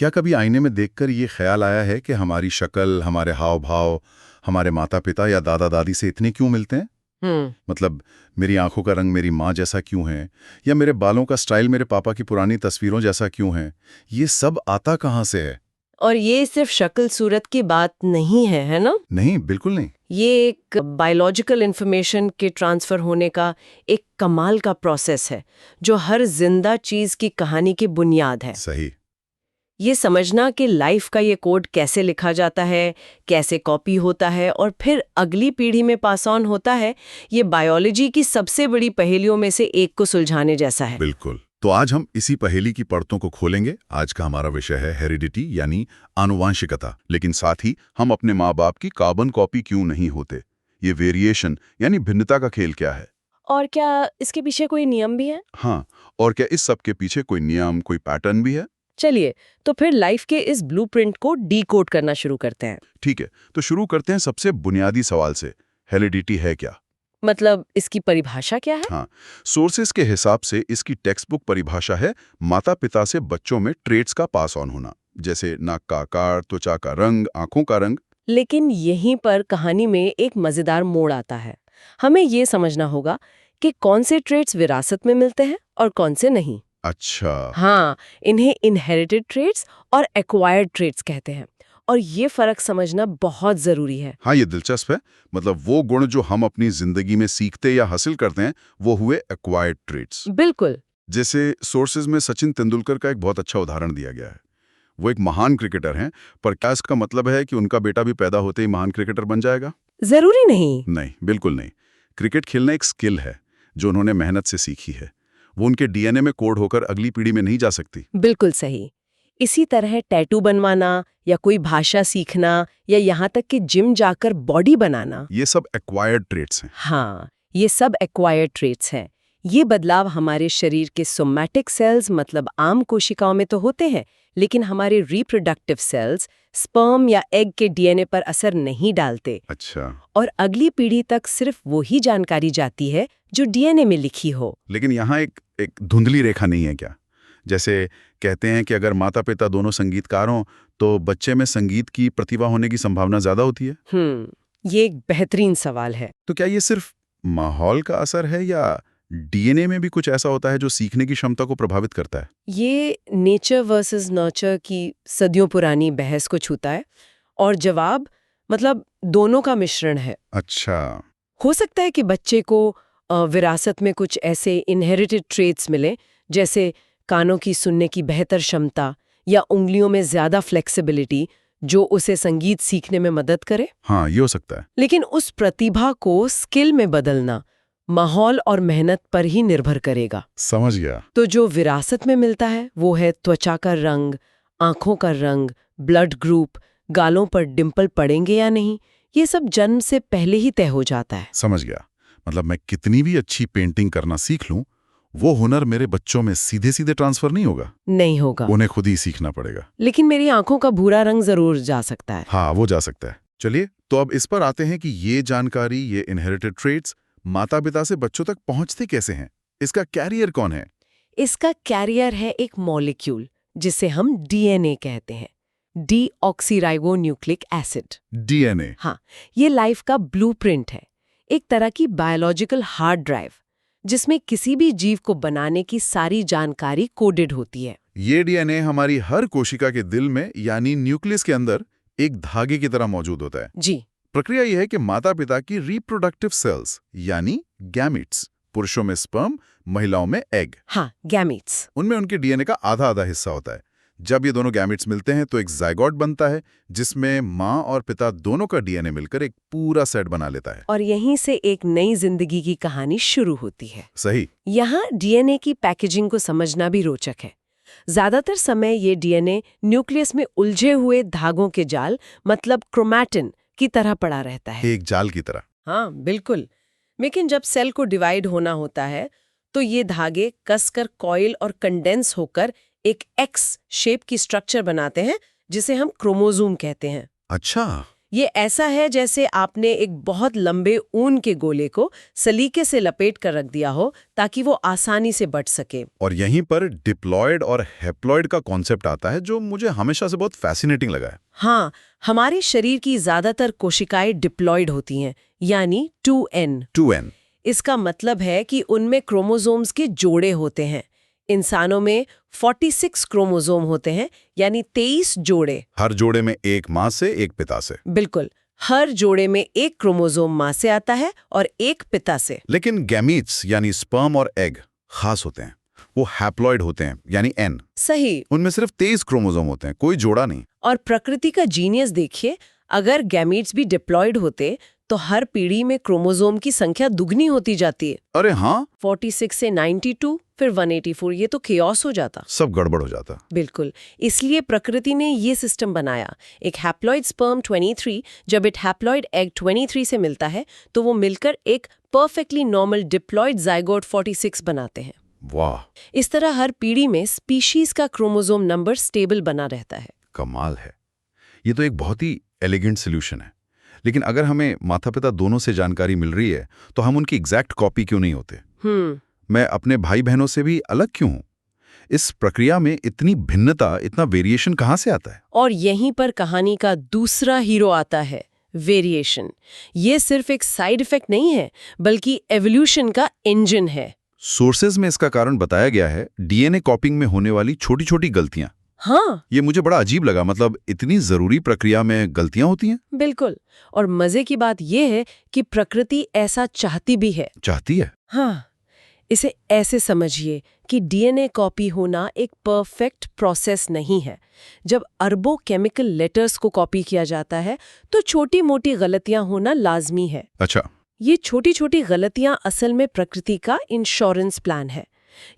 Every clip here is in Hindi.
क्या कभी आईने में देखकर ये ख्याल आया है कि हमारी शक्ल, हमारे हाव भाव, हमारे माता पिता या दादा दादी से इतने क्यों मिलते हैं? मतलब मेरी आंखों का रंग मेरी माँ जैसा क्यों है, या मेरे बालों का स्टाइल मेरे पापा की पुरानी तस्वीरों जैसा क्यों है? ये सब आता कहाँ से है? और ये सिर्फ शक्ल सूरत की बात नहीं है ना? नहीं, बिल्कुल नहीं। ये एक बायोलॉजिकल इंफॉर्मेशन के ट्रांसफर होने का एक कमाल का प्रोसेस है जो हर जिंदा चीज की कहानी की बुनियाद है। सही। ये समझना कि लाइफ का ये कोड कैसे लिखा जाता है, कैसे कॉपी होता है और फिर अगली पीढ़ी में पास ऑन होता है, ये बायोलॉजी की सबसे बड़ी पहेलियों में से एक को सुलझाने जैसा है। बिल्कुल। तो आज हम इसी पहेली की परतों को खोलेंगे। आज का हमारा विषय है हेरिडिटी यानी आनुवांशिकता। लेकिन साथ ही हम अपने माँ बाप की कार्बन कॉपी क्यों नहीं होते? ये वेरिएशन यानी भिन्नता का खेल क्या है? और क्या इसके पीछे कोई नियम भी है? हाँ, और क्या इस सब के पीछे कोई नियम, कोई पैटर्न भी है? चलिए, तो फिर लाइफ के इस ब्लूप्रिंट को डीकोड करना शुरू करते हैं। ठीक है, तो शुरू करते हैं सबसे बुनियादी सवाल से। हेरिडिटी है क्या? मतलब इसकी परिभाषा क्या है? हाँ, सोर्सेस के हिसाब से इसकी टेक्स्ट बुक परिभाषा है माता पिता से बच्चों में ट्रेट्स का पास ऑन होना, जैसे नाक का आकार, त्वचा का रंग, आंखों का रंग। लेकिन यहीं पर कहानी में एक मजेदार मोड़ आता है। हमें ये समझना होगा कि कौन से ट्रेट्स विरासत में मिलते हैं और कौन से नहीं। अच्छा। हाँ, इन्हें इनहेरिटेड ट्रेट्स और एक्वायर्ड ट्रेट्स कहते हैं, और ये फर्क समझना बहुत जरूरी है। हाँ, ये दिलचस्प है। मतलब वो गुण जो हम अपनी जिंदगी में सीखते या हासिल करते हैं, वो हुए एक्वायर्ड ट्रेट्स। बिल्कुल। जैसे सोर्सेज में सचिन तेंदुलकर का एक बहुत अच्छा उदाहरण दिया गया है। वो एक महान क्रिकेटर हैं, पर क्या इसका मतलब है कि उनका बेटा भी पैदा होते ही महान क्रिकेटर बन जाएगा? जरूरी नहीं। नहीं, बिल्कुल नहीं। क्रिकेट खेलना एक स्किल है जो उन्होंने मेहनत से सीखी है। वो उनके डीएनए में कोड होकर अगली पीढ़ी में नहीं जा सकती। बिल्कुल सही। इसी तरह टैटू बनवाना या कोई भाषा सीखना या यहाँ तक कि जिम जाकर बॉडी बनाना, ये सब एक्वायर्ड ट्रेट्स हैं। हाँ, ये सब एक्वायर्ड ट्रेट्स हैं। ये बदलाव हमारे शरीर के सोमैटिक सेल्स मतलब आम कोशिकाओं में तो होते हैं, लेकिन हमारे रिप्रोडक्टिव सेल्स स्पर्म या एग के डीएनए पर असर नहीं डालते। अच्छा। और अगली पीढ़ी तक सिर्फ वही जानकारी जाती है जो डीएनए में लिखी हो। लेकिन यहाँ एक धुंधली रेखा नहीं है क्या? जैसे कहते हैं कि अगर माता पिता दोनों संगीतकार हों तो बच्चे में संगीत की प्रतिभा होने की संभावना ज्यादा होती है। ये एक बेहतरीन सवाल है। तो क्या ये सिर्फ माहौल का असर है या डीएनए में भी कुछ ऐसा होता है जो सीखने की क्षमता को प्रभावित करता है? ये नेचर वर्सेस नर्चर की सदियों पुरानी बहस को छूता है, और जवाब मतलब दोनों का मिश्रण है। अच्छा। हो सकता है कि बच्चे को विरासत में कुछ ऐसे इनहेरिटेड ट्रेट्स मिले, जैसे कानों की सुनने की बेहतर क्षमता या उंगलियों में ज्यादा फ्लेक्सिबिलिटी, जो उसे संगीत सीखने में मदद करे। हाँ, ये हो सकता है। लेकिन उस प्रतिभा को स्किल में बदलना माहौल और मेहनत पर ही निर्भर करेगा। समझ गया। तो जो विरासत में मिलता है वो है त्वचा का रंग, आंखों का रंग, ब्लड ग्रुप, गालों पर डिंपल पड़ेंगे या नहीं, ये सब जन्म से पहले ही तय हो जाता है। समझ गया। मतलब मैं कितनी भी अच्छी पेंटिंग करना सीख लूं, वो हुनर मेरे बच्चों में सीधे सीधे ट्रांसफर नहीं होगा। नहीं होगा। उन्हें खुद ही सीखना पड़ेगा। लेकिन मेरी आंखों का भूरा रंग जरूर जा सकता है। हाँ, वो जा सकता है। चलिए, तो अब इस पर आते हैं कि ये जानकारी, ये इनहेरिटेड ट्रेट्स माता पिता से बच्चों तक पहुंचती कैसे हैं? इसका कैरियर कौन है? इसका कैरियर है एक मॉलिक्यूल जिसे हम डीएनए कहते हैं, डीऑक्सीराइबोन्यूक्लिक एसिड। डीएनए। हाँ, ये लाइफ का ब्लूप्रिंट है, एक तरह की बायोलॉजिकल हार्ड ड्राइव जिसमें किसी भी जीव को बनाने की सारी जानकारी कोडेड होती है। ये डीएनए हमारी हर कोशिका के दिल में यानी न्यूक्लियस के अंदर एक धागे की तरह मौजूद होता है। जी। प्रक्रिया यह है कि माता पिता की रिप्रोडक्टिव सेल्स यानी गैमीट्स, पुरुषों में स्पर्म, महिलाओं में एग, हाँ, गैमीट्स, उनमें उनके डीएनए का आधा आधा हिस्सा होता है। जब ये दोनों गैमीट्स मिलते हैं तो एक जाइगोट बनता है, जिसमें माँ और पिता दोनों का डीएनए मिलकर एक पूरा सेट बना लेता है। और यहीं से एक नई जिंदगी की कहानी शुरू होती है। सही। यहाँ डीएनए की पैकेजिंग को समझना भी रोचक है। ज्यादातर समय ये डीएनए न्यूक्लियस में उलझे हुए धागों के जाल मतलब क्रोमैटिन की तरह पड़ा रहता है। एक जाल की तरह। हाँ, बिल्कुल। लेकिन जब सेल को डिवाइड होना होता है तो ये धागे कसकर कॉइल और कंडेंस होकर एक एक्स शेप की स्ट्रक्चर बनाते हैं जिसे हम क्रोमोसोम कहते हैं। अच्छा। ये ऐसा है जैसे आपने एक बहुत लंबे ऊन के गोले को सलीके से लपेट कर रख दिया हो ताकि वो आसानी से बट सके। और यहीं पर डिप्लॉयड और हैप्लॉयड का कॉन्सेप्ट आता है जो मुझे हमेशा से बहुत फैसिनेटिंग लगा है। हाँ, हमारे शरीर की ज्यादातर कोशिकाएं डिप्लॉयड होती हैं, यानी 2n। 2n। इसका मतलब है कि उनमें क्रोमोसोम्स के जोड़े होते हैं। इंसानों में 46 क्रोमोसोम होते हैं, यानी 23 जोड़े। हर जोड़े में एक माँ से एक पिता से। बिल्कुल, हर जोड़े में एक क्रोमोसोम माँ से आता है और एक पिता से। लेकिन गैमीट्स यानी स्पर्म और एग खास होते हैं, वो हैप्लॉयड होते हैं यानी n। सही। उनमें सिर्फ 23 क्रोमोसोम होते हैं, कोई जोड़ा नहीं। और प्रकृति का जीनियस देखिए, अगर गैमीट्स भी डिप्लॉयड होते तो हर पीढ़ी में क्रोमोसोम की संख्या दुगनी होती जाती है। अरे हाँ, 46 से 92 फिर 184, ये तो केओस हो जाता। सब गड़बड़ हो जाता। बिल्कुल, इसलिए प्रकृति ने ये सिस्टम बनाया। एक हैप्लॉइड स्पर्म 23 जब एक हैप्लॉइड एग 23 से मिलता है तो वो मिलकर एक परफेक्टली नॉर्मल डिप्लॉइड जाइगोट 46 बनाते हैं। वाह, इस तरह हर पीढ़ी में स्पीशीज का क्रोमोसोम नंबर स्टेबल बना रहता है। कमाल है। ये तो एक बहुत ही एलिगेंट सोल्यूशन है। लेकिन अगर हमें माता पिता दोनों से जानकारी मिल रही है तो हम उनकी एग्जैक्ट कॉपी क्यों नहीं होते? मैं अपने भाई बहनों से भी अलग क्यों हूं? इस प्रक्रिया में इतनी भिन्नता, इतना वेरिएशन कहां से आता है? और यहीं पर कहानी का दूसरा हीरो आता है, वेरिएशन। ये सिर्फ एक साइड इफेक्ट नहीं है, बल्कि एवोल्यूशन का इंजन है। सोर्सेज में इसका कारण बताया गया है डीएनए कॉपिंग में होने वाली छोटी छोटी गलतियां। हाँ, ये मुझे बड़ा अजीब लगा, मतलब इतनी जरूरी प्रक्रिया में गलतियां होती हैं? बिल्कुल। और मजे की बात यह है कि प्रकृति ऐसा चाहती भी है। चाहती है? हाँ, इसे ऐसे समझिए कि डीएनए कॉपी होना एक परफेक्ट प्रोसेस नहीं है। जब अरबों केमिकल लेटर्स को कॉपी किया जाता है तो छोटी-मोटी गलतियां होना लाजमी है। अच्छा। ये छोटी-छोटी गलतियां असल में प्रकृति का इंश्योरेंस प्लान है।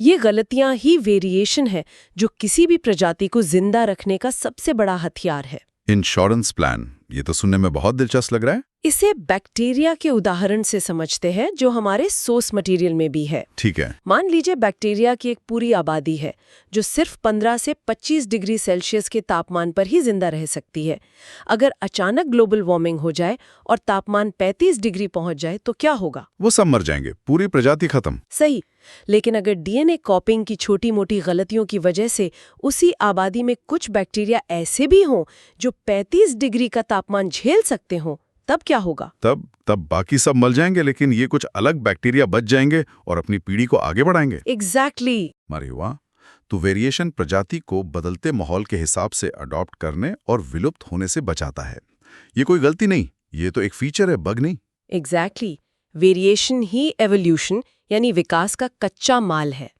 ये गलतियां ही वेरिएशन है जो किसी भी प्रजाति को जिंदा रखने का सबसे बड़ा हथियार है। इंश्योरेंस प्लान, ये तो सुनने में बहुत दिलचस्प लग रहा है। इसे बैक्टीरिया के उदाहरण से समझते हैं जो हमारे सोर्स मटेरियल में भी है। ठीक है। मान लीजिए बैक्टीरिया की एक पूरी आबादी है जो सिर्फ 15 से 25 डिग्री सेल्सियस के तापमान पर ही जिंदा रह सकती है। अगर अचानक ग्लोबल वार्मिंग हो जाए और तापमान 35 डिग्री पहुंच जाए तो क्या होगा? वो सब मर जाएंगे, पूरी प्रजाति खत्म। सही। लेकिन अगर डीएनए कॉपिंग की छोटी-मोटी गलतियों की वजह से उसी आबादी में कुछ बैक्टीरिया ऐसे भी हों जो 35 डिग्री का तापमान झेल सकते हों, तब क्या होगा? तब बाकी सब मर जाएंगे, लेकिन ये कुछ अलग बैक्टीरिया बच जाएंगे और अपनी पीढ़ी को आगे बढ़ाएंगे। एग्जैक्टली। अरे वाह। तो वेरिएशन प्रजाति को बदलते माहौल के हिसाब से अडॉप्ट करने और विलुप्त होने से बचाता है। ये कोई गलती नहीं, ये तो एक फीचर है, बग नहीं। एग्जैक्टली। वेरिएशन ही एवोल्यूशन यानी विकास का कच्चा माल है।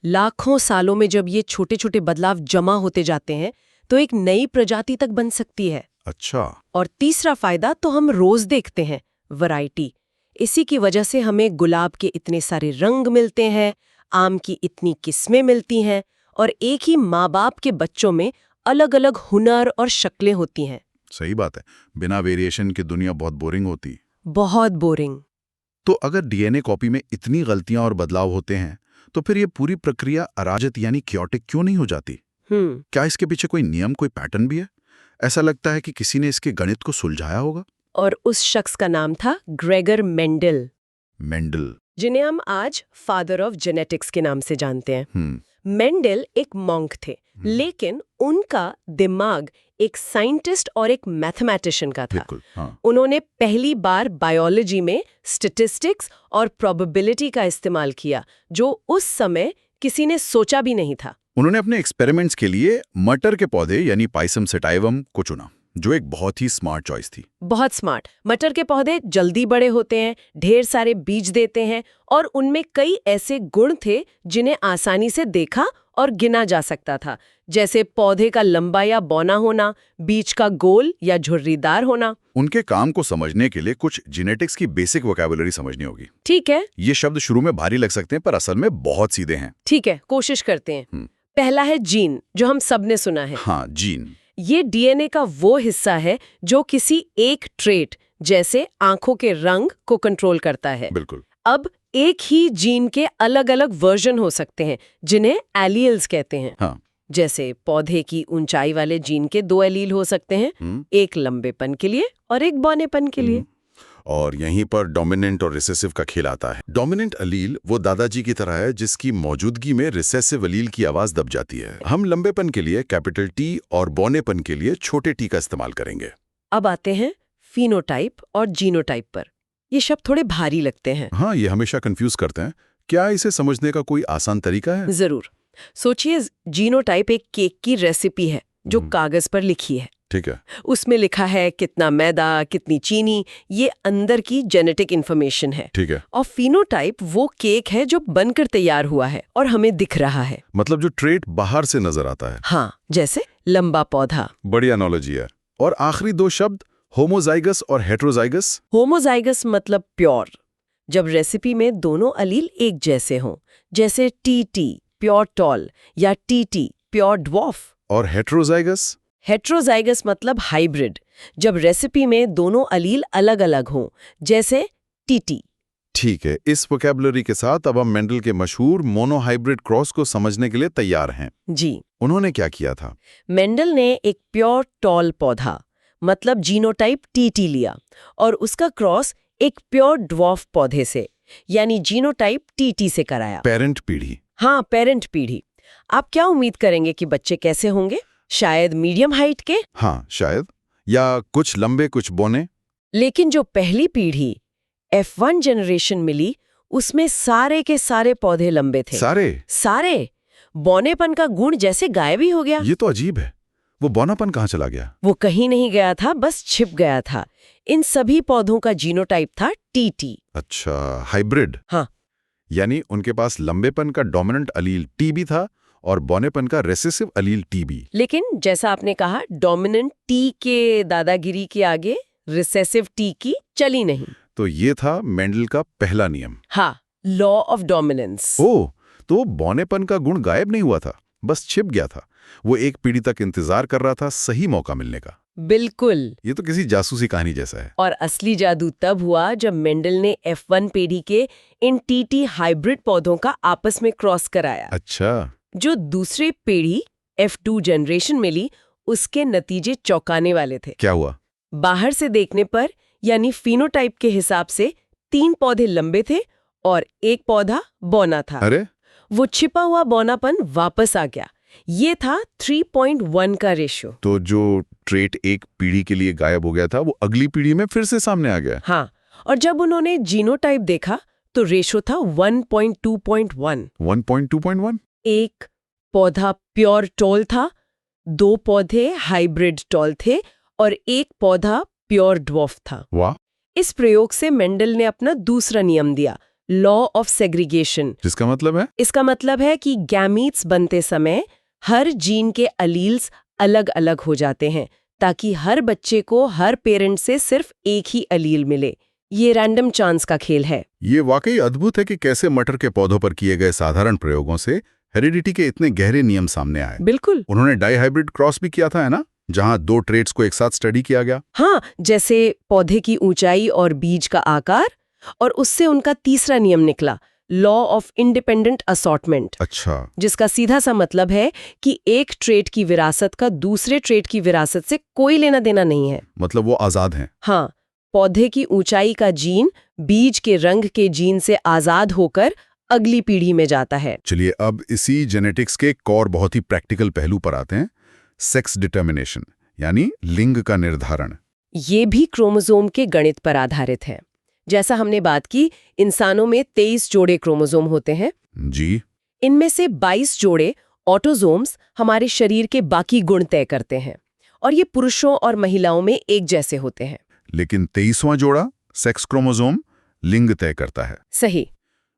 लाखों सालों में जब ये छोटे-छोटे बदलाव जमा होते जाते हैं तो एक नई प्रजाति तक बन सकती है। अच्छा। और तीसरा फायदा तो हम रोज देखते हैं, वैरायटी। इसी की वजह से हमें गुलाब के इतने सारे रंग मिलते हैं, आम की इतनी किस्में मिलती हैं और एक ही माँ बाप के बच्चों में अलग-अलग हुनर और शक्लें होती हैं। सही बात है। बिना वेरिएशन की दुनिया बहुत बोरिंग होती। बहुत बोरिंग। तो अगर डीएनए कॉपी में इतनी गलतियां और बदलाव होते हैं तो फिर ये पूरी प्रक्रिया अराजक यानी क्योटिक क्यों नहीं हो जाती? क्या इसके पीछे कोई नियम, कोई पैटर्न भी है? ऐसा लगता है कि किसी ने इसके गणित को सुलझाया होगा। और उस शख्स का नाम था ग्रेगर मेंडल। मेंडल, जिन्हें हम आज फादर ऑफ जेनेटिक्स के नाम से जानते हैं। मेंडल एक मॉन्क थे, लेकिन उनका दिमाग एक साइंटिस्ट और एक मैथमेटिशियन का था। हाँ। उन्होंने पहली बार बायोलॉजी में स्टैटिस्टिक्स और प्रोबेबिलिटी का इस्तेमाल किया, जो उस समय किसी ने सोचा भी नहीं था। उन्होंने अपने एक्सपेरिमेंट्स के लिए मटर के पौधे यानी पाइसम सेटाइवम को चुना, जो एक बहुत ही स्मार्ट चॉइस थी। बहुत स्मार्ट। मटर के पौधे जल्दी बड़े होते हैं, ढेर सारे बीज देते हैं और उनमें कई ऐसे गुण थे जिन्हें आसानी से देखा और गिना जा सकता था, जैसे पौधे का लंबा या बौना होना, बीज का गोल या झुर्रीदार होना। उनके काम को समझने के लिए कुछ जेनेटिक्स की बेसिक वोकैबुलरी समझनी होगी। ठीक है। ये शब्द शुरू में भारी लग सकते हैं पर असल में बहुत सीधे हैं। ठीक है, कोशिश करते हैं। पहला है जीन, जो हम सबने सुना है। हाँ, जीन। ये डीएनए का वो हिस्सा है जो किसी एक ट्रेट जैसे आंखों के रंग को कंट्रोल करता है। बिल्कुल। अब एक ही जीन के अलग-अलग वर्जन हो सकते हैं जिन्हें एलील्स कहते हैं। हाँ। जैसे पौधे की ऊंचाई वाले जीन के 2 एलील हो सकते हैं, एक लंबेपन के लिए और एक बौनेपन के लिए। और यहीं पर डोमिनेंट और रिसेसिव का खेल आता है। डोमिनेंट अलील वो दादाजी की तरह है जिसकी मौजूदगी में रिसेसिव अलील की आवाज दब जाती है। हम लंबेपन के लिए कैपिटल टी और बौनेपन के लिए छोटे टी का इस्तेमाल करेंगे। अब आते हैं फिनोटाइप और जीनोटाइप पर। ये शब्द थोड़े भारी लगते हैं। हाँ, ये हमेशा कंफ्यूज करते हैं। क्या इसे समझने का कोई आसान तरीका है? जरूर। सोचिए, जीनोटाइप एक केक की रेसिपी है जो कागज पर लिखी है। ठीक है। उसमें लिखा है कितना मैदा, कितनी चीनी, ये अंदर की जेनेटिक इंफॉर्मेशन है। ठीक है। और फिनोटाइप वो केक है जो बनकर तैयार हुआ है और हमें दिख रहा है। मतलब जो ट्रेट बाहर से नजर आता है। हाँ, जैसे लंबा पौधा। बड़ी एनालॉजी है। और आखिरी 2 शब्द होमोजाइगस और हेट्रोजाइगस। होमोजाइगस मतलब प्योर, जब रेसिपी में दोनों अलील एक जैसे हों, जैसे टीटी प्योर टॉल या टीटी प्योर ड्वार्फ। और हेट्रोजाइगस? हेट्रोजाइगस मतलब हाइब्रिड, जब रेसिपी में दोनों अलील अलग अलग हों, जैसे टीटी। ठीक है। इस वोकैबुलरी के साथ अब हम मेंडल के मशहूर मोनोहाइब्रिड क्रॉस को समझने के लिए तैयार हैं। जी। उन्होंने क्या किया था? मेंडल ने एक प्योर टॉल पौधा मतलब जीनोटाइप टीटी लिया और उसका क्रॉस एक प्योर ड्वार्फ पौधे से यानी जीनोटाइप टीटी से कराया। पेरेंट पीढ़ी। हाँ, पेरेंट पीढ़ी। आप क्या उम्मीद करेंगे कि बच्चे कैसे होंगे? शायद मीडियम हाइट के? हाँ, शायद। या कुछ लंबे कुछ बौने। लेकिन जो पहली पीढ़ी F1 जनरेशन मिली, उसमें सारे के सारे पौधे लंबे थे। सारे। बौनेपन का गुण जैसे गायब ही हो गया। ये तो अजीब है। वो बौनापन कहाँ चला गया? वो कहीं नहीं गया था, बस छिप गया था। इन सभी पौधों का जीनोटाइप था टीटी। अच्छा, हाइब्रिड। हाँ। यानी उनके पास लंबेपन का डोमिनेंट अलील टी भी था और बौनेपन का रेसेसिव अलील टी भी। लेकिन जैसा आपने कहा, डोमिनेंट टी के दादागिरी के आगे रिसेसिव टी की चली नहीं। तो ये था मेंडल का पहला नियम। हाँ, लॉ ऑफ डोमिनेंस। ओह, तो बौनेपन का गुण गायब नहीं हुआ था, बस छिप गया था। वो एक पीढ़ी तक इंतजार कर रहा था सही मौका मिलने का। बिल्कुल। ये तो किसी जासूसी कहानी जैसा है। और असली जादू तब हुआ जब मेंडल ने F1 पीढ़ी के इन टीटी हाइब्रिड पौधों का आपस में क्रॉस कराया। अच्छा। जो दूसरी पीढ़ी F2 जनरेशन मिली, उसके नतीजे चौंकाने वाले थे। क्या हुआ? बाहर से देखने पर यानी फिनोटाइप के हिसाब से 3 पौधे लंबे थे और एक पौधा बौना था। अरे, वो छिपा हुआ बौनापन वापस आ गया। ये था 3.1 का रेशियो। तो जो ट्रेट एक पीढ़ी के लिए गायब हो गया था, वो अगली पीढ़ी में फिर से सामने आ गया। हाँ, और जब उन्होंने जीनोटाइप देखा तो रेशियो था 1.2.1। 1.2.1? एक पौधा प्योर टॉल था, 2 पौधे हाइब्रिड टॉल थे और एक पौधा प्योर ड्वार्फ था। वाह। इस प्रयोग से मेंडल ने अपना दूसरा नियम दिया, लॉ ऑफ सेग्रीगेशन। जिसका मतलब है? इसका मतलब है कि गैमीट्स बनते समय हर जीन के अलील्स अलग अलग हो जाते हैं ताकि हर बच्चे को हर पेरेंट से सिर्फ एक ही अलील मिले। ये रैंडम चांस का खेल है। ये वाकई अद्भुत है कि कैसे मटर के पौधों पर किए गए साधारण प्रयोगों से हेरिडिटी के इतने गहरे नियम सामने आए। बिल्कुल। उन्होंने डाइहाइब्रिड क्रॉस भी किया था, है ना, जहां 2 ट्रेट्स को एक साथ स्टडी किया गया। हाँ, जैसे पौधे की ऊंचाई और बीज का आकार, और उससे उनका तीसरा नियम निकला, लॉ ऑफ इंडिपेंडेंट असॉर्टमेंट। अच्छा। जिसका सीधा सा मतलब है कि एक ट्रेट की विरासत का दूसरे ट्रेट की विरासत से कोई लेना देना नहीं है। मतलब वो आजाद हैं। हाँ, पौधे की ऊंचाई का जीन बीज के रंग के जीन से आजाद होकर अगली पीढ़ी में जाता है। चलिए अब इसी जेनेटिक्स के एक और बहुत ही प्रैक्टिकल पहलू पर आते हैं, सेक्स डिटर्मिनेशन यानी लिंग का निर्धारण। ये भी क्रोमोसोम के गणित पर आधारित है। जैसा हमने बात की, इंसानों में 23 जोड़े क्रोमोसोम होते हैं। जी। इनमें से 22 जोड़े ऑटोसोम्स हमारे शरीर के बाकी गुण तय करते हैं और ये पुरुषों और महिलाओं में एक जैसे होते हैं। लेकिन 23वां जोड़ा सेक्स क्रोमोसोम लिंग तय करता है। सही।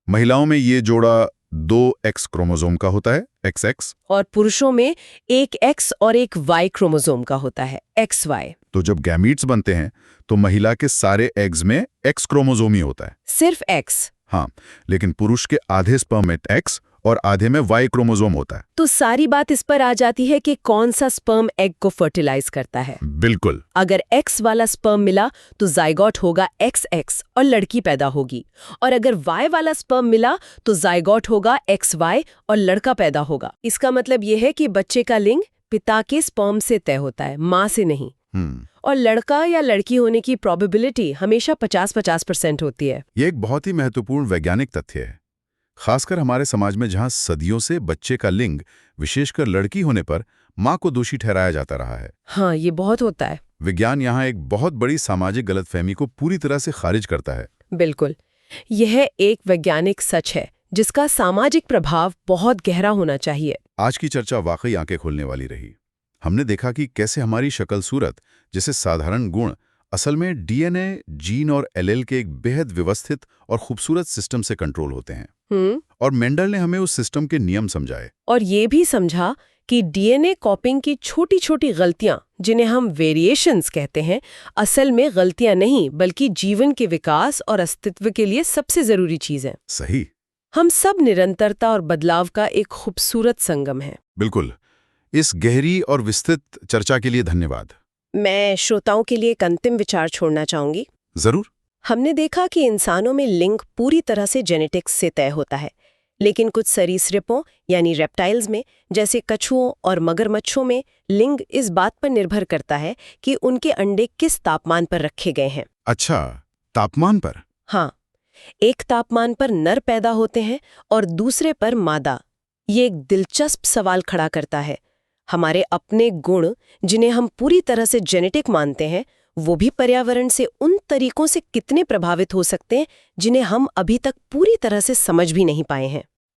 महिलाओं में ये जोड़ा 2X क्रोमोसोम का होता है, XX। और पुरुषों में एक X और एक Y क्रोमोसोम का होता है, XY। तो जब गैमीट्स बनते हैं तो महिला के सारे एग्स में X क्रोमोसोम ही होता है। सिर्फ X। हाँ, लेकिन पुरुष के आधे स्पर्म में X और आधे में वाई क्रोमोसोम होता है। तो सारी बात इस पर आ जाती है कि कौन सा स्पर्म एग को फर्टिलाइज करता है। बिल्कुल। अगर X वाला स्पर्म मिला तो जाइगोट होगा XX और लड़की पैदा होगी, और अगर Y वाला स्पर्म मिला तो जाइगोट होगा XY और लड़का पैदा होगा। इसका मतलब यह है कि बच्चे का लिंग पिता के स्पर्म से तय होता है, माँ से नहीं। और लड़का या लड़की होने की प्रोबेबिलिटी हमेशा 50-50% होती है। ये एक बहुत ही महत्वपूर्ण वैज्ञानिक तथ्य है, खासकर हमारे समाज में जहां सदियों से बच्चे का लिंग, विशेषकर लड़की होने पर, माँ को दोषी ठहराया जाता रहा है। हाँ, ये बहुत होता है। विज्ञान यहाँ एक बहुत बड़ी सामाजिक गलतफहमी को पूरी तरह से खारिज करता है। बिल्कुल, यह एक वैज्ञानिक सच है जिसका सामाजिक प्रभाव बहुत गहरा होना चाहिए। आज की चर्चा वाकई आंखें खोलने वाली रही। हमने देखा कि कैसे हमारी शक्ल सूरत जैसे साधारण गुण असल में डीएनए, जीन और एलील के एक बेहद व्यवस्थित और खूबसूरत सिस्टम से कंट्रोल होते हैं। और मेंडल ने हमें उस सिस्टम के नियम समझाए और ये भी समझा कि डीएनए कॉपिंग की छोटी छोटी गलतियां, जिन्हें हम वेरिएशंस कहते हैं, असल में गलतियां नहीं बल्कि जीवन के विकास और अस्तित्व के लिए सबसे जरूरी चीज है। सही। हम सब निरंतरता और बदलाव का एक खूबसूरत संगम है। बिल्कुल। इस गहरी और विस्तृत चर्चा के लिए धन्यवाद। मैं श्रोताओं के लिए एक अंतिम विचार छोड़ना चाहूंगी। जरूर। हमने देखा कि इंसानों में लिंग पूरी तरह से जेनेटिक्स से तय होता है, लेकिन कुछ सरीसृपों यानी रेप्टाइल्स में, जैसे कछुओं और मगरमच्छों में, लिंग इस बात पर निर्भर करता है कि उनके अंडे किस तापमान पर रखे गए हैं। अच्छा, तापमान पर? हाँ, एक तापमान पर नर पैदा होते हैं और दूसरे पर मादा। ये एक दिलचस्प सवाल खड़ा करता है। हमारे अपने गुण, जिन्हें हम पूरी तरह से जेनेटिक मानते हैं, वो भी पर्यावरण से उन तरीकों से कितने प्रभावित हो सकते हैं जिन्हें हम अभी तक पूरी तरह से समझ भी नहीं पाए हैं।